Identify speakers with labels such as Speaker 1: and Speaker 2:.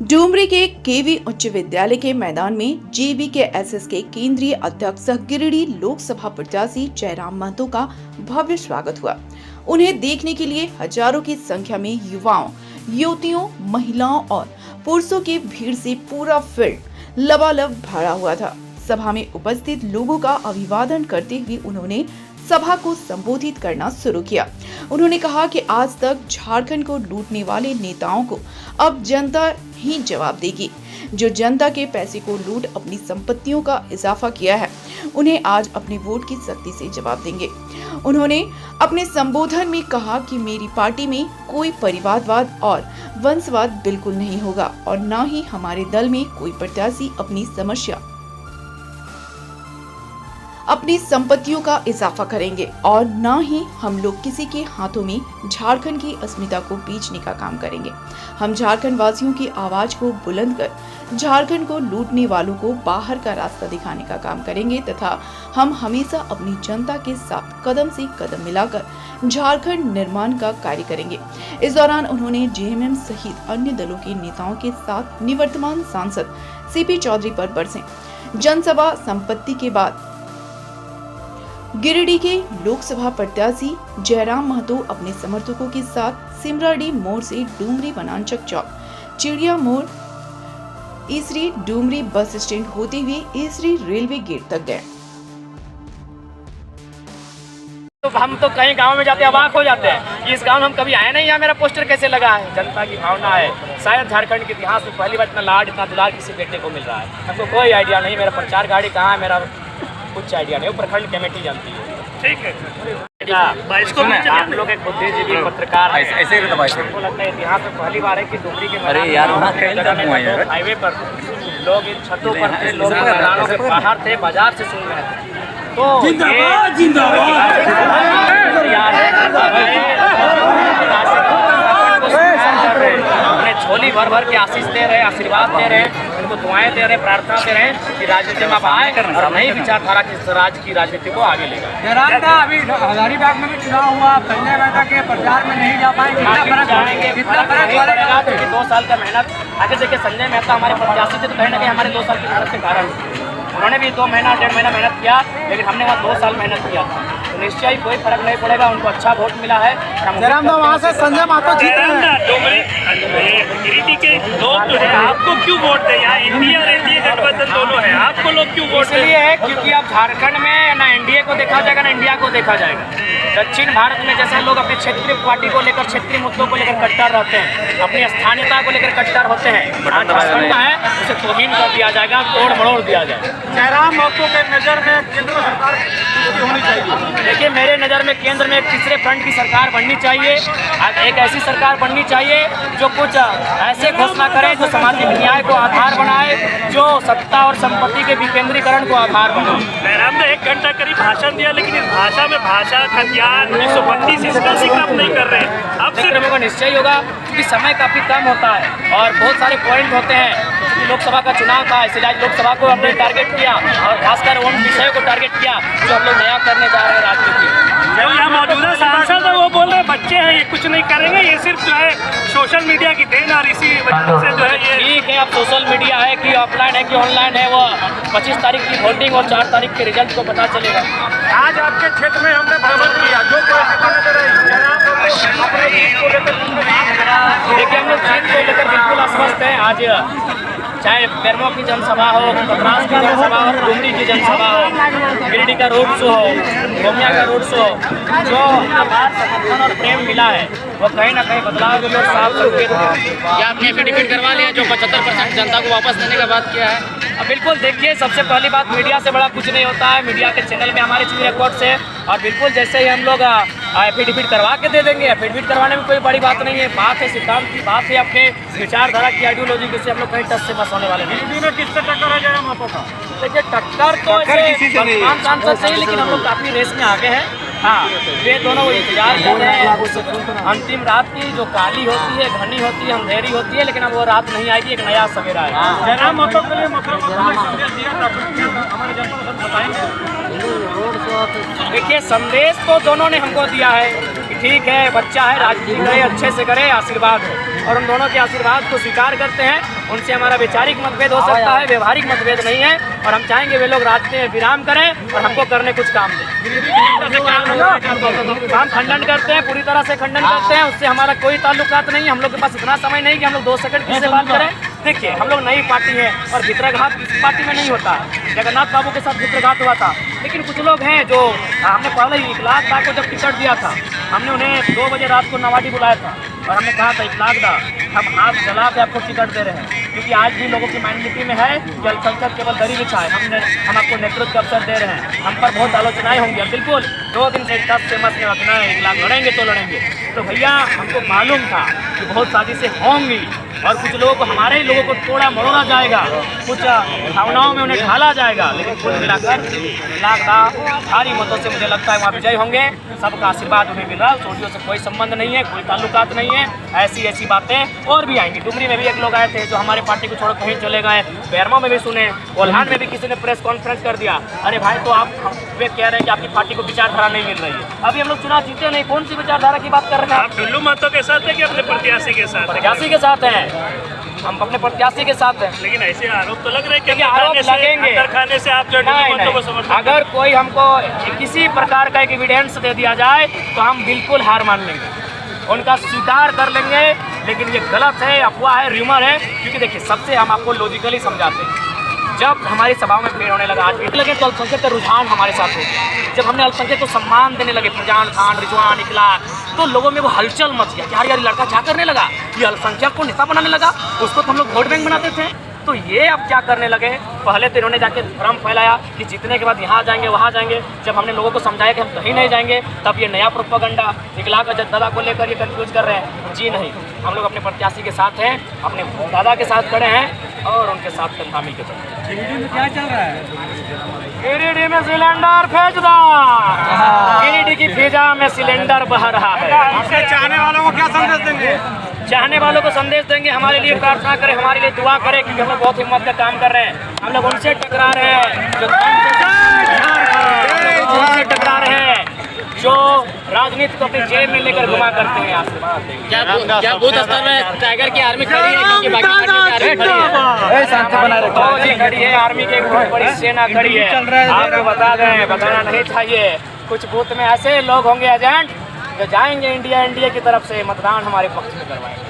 Speaker 1: डूमरी के केवी उच्च विद्यालय के मैदान में JVKSS के केंद्रीय अध्यक्ष गिरिडीह लोकसभा प्रत्याशी जयराम महतो का भव्य स्वागत हुआ। उन्हें देखने के लिए हजारों की संख्या में युवाओं, युवतियों, महिलाओं और पुरुषों की भीड़ से पूरा फील्ड लबालब भरा हुआ था। सभा में उपस्थित लोगों का अभिवादन करते हुए उन्होंने सभा को संबोधित करना शुरू किया। उन्होंने कहा कि आज तक झारखंड को लूटने वाले नेताओं को अब जनता ही जवाब देगी। जो जनता के पैसे को लूट अपनी संपत्तियों का इजाफा किया है, उन्हें आज अपने वोट की शक्ति से जवाब देंगे। उन्होंने अपने संबोधन में कहा कि मेरी पार्टी में कोई परिवारवाद और वंशवाद बिल्कुल नहीं होगा और न ही हमारे दल में कोई प्रत्याशी अपनी संपत्तियों का इजाफा करेंगे और न ही हम लोग किसी के हाथों में झारखंड की अस्मिता को बेचने का काम करेंगे। हम झारखंड वासियों की आवाज को बुलंद कर झारखंड को लूटने वालों को बाहर का रास्ता दिखाने का काम करेंगे तथा हम हमेशा अपनी जनता के साथ कदम से कदम मिलाकर झारखंड निर्माण का कार्य करेंगे। इस दौरान उन्होंने JMM सहित अन्य दलों के नेताओं के साथ निवर्तमान सांसद CP चौधरी पर बरसे जनसभा संपत्ति के बाद गिरिडीह के लोकसभा प्रत्याशी जयराम महतो अपने समर्थकों के साथ सिमराडीह मोड़ से डूमरी वनांचक चौक, चिड़िया मोड़, ईसरी डूमरी बस स्टैंड होते हुए ईसरी रेलवे गेट तक गए।
Speaker 2: तो हम तो कहीं गांव में जाते अवाक हो जाते हैं। इस गांव में हम कभी आए नहीं, यहाँ मेरा पोस्टर कैसे लगा है। जनता की भावना है। शायद झारखंड के इतिहास में पहली बार इतना लाड, इतना दुलार किसी बेटे को मिल रहा है। हमको कोई आइडिया नहीं, मेरा प्रचार गाड़ी कहाँ है, मेरा कुछ आइडिया नहीं। प्रखंड कमेटी जानती है। ठीक है, आप लोग एक बुद्धिजीवी पत्रकार ऐसे हमको लगता है इतिहास में पहली बार है कि डूमरी के हाईवे पर लोग इन छतों पर थे, लोग मैदानों के बाहर थे, बाजार से सुन रहे थे। तो अपने झोली भर भर के आशीष दे रहे, आशीर्वाद दे रहे, उनको दुआएं दे रहे, प्रार्थना दे रहे कि राजनीति में आप आए और नई विचारधारा की राज्य की राजनीति को आगे ले गए।
Speaker 3: अभी हजारीबाग में भी चुनाव हुआ, संजय मेहता के प्रचार में नहीं जा पाएंगे,
Speaker 2: कितना फर्क पड़ेगा? क्योंकि 2 साल का मेहनत। आगे देखिए, संजय मेहता हमारे प्रत्याशी थे तो कहीं ना कहीं हमारे 2 साल की मेहनत के कारण उन्होंने भी 2 महीना 1.5 महीना मेहनत किया, लेकिन हमने वहाँ 2 साल मेहनत किया था। तो निश्चय ही कोई फर्क नहीं पड़ेगा, उनको अच्छा वोट मिला है।
Speaker 3: वहाँ से संजय महतो जीत रहे हैं।
Speaker 4: गिरिडीह के लोग जो है आपको क्यों वोट दें? यहाँ इंडिया और एनडीए गठबंधन दोनों है, आपको लोग क्यों वोट
Speaker 2: इसलिए है क्योंकि अब झारखंड में ना एनडीए को देखा जाएगा ना इंडिया को देखा जाएगा। दक्षिण भारत में जैसे लोग अपने क्षेत्रीय पार्टी को लेकर, क्षेत्रीय मुद्दों को लेकर कट्टर रहते हैं, अपनी स्थानीयता को लेकर कट्टर होते हैं, झारखंड है उसे तौहीन कर दिया जाएगा, तोड़ मरोड़ दिया जाएगा।
Speaker 3: जयराम महतो के नजर में केंद्र सरकार होनी चाहिए।
Speaker 2: देखिए, मेरे नज़र में केंद्र में एक तीसरे फ्रंट की सरकार बननी चाहिए। एक ऐसी सरकार बननी चाहिए जो कुछ ऐसे घोषणा करे जो सामाजिक न्याय को आधार बनाए, जो सत्ता और संपत्ति के विकेंद्रीकरण को आधार बनाए।
Speaker 4: जयराम ने 1 घंटा करीब भाषण दिया, लेकिन इस भाषा में भाषा, खतियान, 1932 इसका जिक्र आप नहीं कर रहे हैं। अब
Speaker 2: सिर्फ को निश्चय होगा क्योंकि समय काफ़ी कम होता है और बहुत सारे पॉइंट होते हैं। लोकसभा का चुनाव था, इसलिए आज लोकसभा को हमने टारगेट किया और खासकर उन विषयों को टारगेट किया जो हम लोग नया करने जा रहे हैं राजनीति।
Speaker 4: जो यहाँ मौजूदा सांसद है वो बोल रहे हैं बच्चे हैं, ये कुछ नहीं करेंगे, ये सिर्फ जो है सोशल मीडिया की देन और इसी वजह से जो है ये
Speaker 2: ठीक है। अब सोशल मीडिया है कि ऑफलाइन है कि ऑनलाइन है, वो 25 तारीख की वोटिंग और 4 तारीख के रिजल्ट को पता चलेगा।
Speaker 3: आज आपके क्षेत्र में हमने भ्रमण किया, जो
Speaker 2: देखिए, हम लोग जीत को लेकर बिल्कुल आश्वस्त हैं। आज चाहे बेरमो की जनसभा हो, कतरास की जनसभा हो, डूमरी की जनसभा हो, गिरिडीह का रोड शो हो, गोमिया का रोड शो हो, जो आभार, समर्थन और प्रेम मिला है वो कहीं ना कहीं बदलाव के लिए साफ संकेत है। क्या आपने एफिडेविट करवा लिया जो 75% जनता को वापस देने का बात किया है? अब बिल्कुल देखिए, सबसे पहली बात, मीडिया से बड़ा कुछ नहीं होता है। मीडिया के चैनल में हमारे चीज रिकॉर्ड्स है और बिल्कुल जैसे ही हम लोग एफिडेविट करवा के दे देंगे। एफिडेविट करवाने में कोई बड़ी बात नहीं है, बात है सिद्धांत की, बात है अपने विचारधारा की, आइडियोलॉजी की। हम लोग कहीं टच से बस होने वाले नहीं।
Speaker 3: किससे टक्कर है जयराम महतो का?
Speaker 2: देखिए, टक्कर तो वर्तमान सांसद से ही, लेकिन हम लोग काफ़ी रेस में आगे हैं। हाँ, वे दोनों इंतजार कर रहे हैं अंतिम रात की, जो काली होती है, घनी होती है, अंधेरी होती है, लेकिन अब वो रात नहीं आएगी, एक नया सवेरा है।
Speaker 3: जयराम महतो के लिए संदेश दिया हमारे जनता को बताएंगे।
Speaker 2: देखिए, संदेश तो दोनों ने हमको दिया है कि ठीक है, बच्चा है, राजनीति करे, अच्छे से करे, आशीर्वाद हो। और उन दोनों के आशीर्वाद को स्वीकार करते हैं। उनसे हमारा वैचारिक मतभेद हो सकता है, व्यवहारिक मतभेद नहीं है, और हम चाहेंगे वे लोग रास्ते में विराम करें और हमको करने कुछ काम दें। हम खंडन करते हैं, पूरी तरह से खंडन करते हैं, उससे हमारा कोई ताल्लुकात नहीं है। हम लोग के पास इतना समय नहीं कि हम लोग 2 सेकंड किससे बात करें। देखिए, हम लोग नई पार्टी है और भित्रघात इस पार्टी में नहीं होता है। जगन्नाथ बाबू के साथ भित्रघात हुआ था, लेकिन कुछ लोग हैं जो हमने पहले ही इखलाक दा को जब टिकट दिया था, हमने उन्हें 2 बजे रात को नवाडी बुलाया था और हमने कहा था इखलाक दा हम हाथ जला के आपको टिकट दे रहे हैं, क्योंकि आज भी लोगों की मेंटालिटी में है कि अल्पसंख्यक केवल गरीब इच्छा है। हम आपको नेतृत्व का अवसर दे रहे हैं। हम पर बहुत आलोचनाएं होंगी, अब बिल्कुल 2 दिन से टफ से मत में रखना है, इखलाक लड़ेंगे तो लड़ेंगे। तो भैया हमको मालूम था कि बहुत साजिशें होंगी और कुछ लोगों को, हमारे ही लोगों को तोड़ा मरोड़ा जाएगा, कुछ भावनाओं में उन्हें ढाला जाएगा, लेकिन कुल मिलाकर इखलाक दा भारी मतों से मुझे लगता है वहाँ विजय होंगे। सबका आशीर्वाद उन्हें मिला, सोडियो से कोई संबंध नहीं है, कोई ताल्लुकात नहीं है। ऐसी बातें और भी आएंगी। डुमरी में भी एक लोग आए थे जो हमारे पार्टी को छोड़ कहीं चले गए, बैरमा में भी सुने, कोल्हान में भी किसी ने प्रेस कॉन्फ्रेंस कर दिया, अरे भाई तो आप वे कह रहे हैं कि आपकी पार्टी को विचारधारा नहीं मिल रही है। अभी हम लोग चुनाव जीते नहीं, कौन सी विचारधारा की बात कर रहे हैं?
Speaker 4: आप डुल्लू महतो के साथ है कि अपने प्रत्याशी के साथ?
Speaker 2: प्रत्याशी के साथ हैं, हम अपने प्रत्याशी के साथ हैं।
Speaker 4: लेकिन ऐसे आरोप तो लग रहे हैं कि
Speaker 2: आरोप लगेंगे,
Speaker 4: खाने से आप जो
Speaker 2: नहीं,
Speaker 4: डुल्लू महतो को समर्थन,
Speaker 2: अगर कोई हमको किसी प्रकार का एक एविडेंस दे दिया जाए तो हम बिल्कुल हार मान लेंगे, उनका स्वीकार कर लेंगे। लेकिन ये गलत है, अफवाह है, र्यूमर है। क्योंकि देखिए, सबसे हम आपको लॉजिकली समझाते हैं। जब हमारी सभाओं में भीड़ होने लगा, आज भीड़ लगे, तो अल्पसंख्यक का रुझान हमारे साथ हो गया। जब हमने अल्पसंख्यक को सम्मान देने लगे, फरजान खान, रिजवान, इखलाक, तो लोगों में वो हलचल मच गया कि यार लड़का क्या करने लगा, ये अल्पसंख्यक को नेता बनाने लगा, उसको तो हम लोग वोट बैंक बनाते थे। तो ये अब क्या करने लगे, पहले तो इन्होंने जाके भ्रम फैलाया कि जीतने के बाद यहाँ जाएंगे वहाँ जाएंगे। जब हमने लोगों को समझाया कि हम कहीं नहीं जाएंगे, तब ये नया प्रोपेगेंडा इखलाक दादा को लेकर ये कंफ्यूज कर रहे हैं। जी नहीं, हम लोग अपने प्रत्याशी के साथ हैं, अपने दादा के साथ खड़े हैं और उनके साथ कंधा मिल के चलते हैं।
Speaker 3: गिरिडीह में क्या चल रहा है?
Speaker 2: गिरिडीह में सिलेंडर भेज दो, गिरिडीह की फिजा में सिलेंडर बह रहा है।
Speaker 3: आपके चाहने वालों को क्या संदेश देंगे?
Speaker 2: चाहने वालों को संदेश देंगे, हमारे लिए प्रार्थना करें, हमारे लिए दुआ करें, क्योंकि हम लोग बहुत हिम्मत का काम कर रहे हैं। हम लोग उनसे टकरा रहे हैं जो उनसे टकरा रहे हैं जो राजनीति को अपनी जेब में लेकर घुमा करते हैं। क्या बूथ स्तर में टाइगर की आर्मी खड़ी है, क्योंकि बाकी आर्मी खड़ी है, फौजी खड़ी है, आर्मी की एक बहुत बड़ी सेना खड़ी है। आपको बता दें, बताना नहीं चाहिए, कुछ बूथ में ऐसे लोग होंगे एजेंट जो जाएंगे इंडिया की तरफ से मतदान हमारे पक्ष में करवाएंगे।